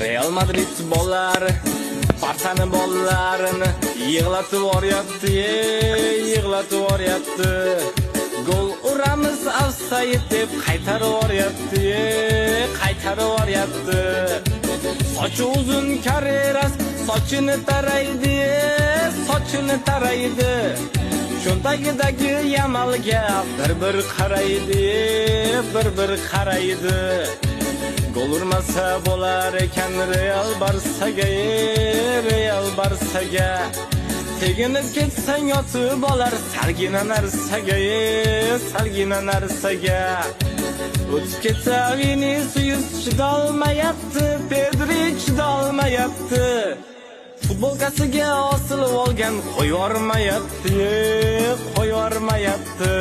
Real Madrid bollari Barçani bollarini yig'latib yuboryapti, yig'latib yuboryapti. Gol uramiz offside deb qaytarib yuboryapti, qaytarib yuboryapti. Sochi uzun Carreras sochini taraydi, sochini taraydi. Cho'ntagidagi Yamalga bir qaraydi, bir qaraydi. Gol urmasa bo'lar ekan Real Barsaga, Real Barsaga. Teginib ketsang yotib olar salgina narsaga, salgina narsaga. O'tib ketsa Vinicius chidolmayapti, Pedri chidolmayapti. Futbolkasiga osilib olgan qo'yormayapti, qo'yormayapti.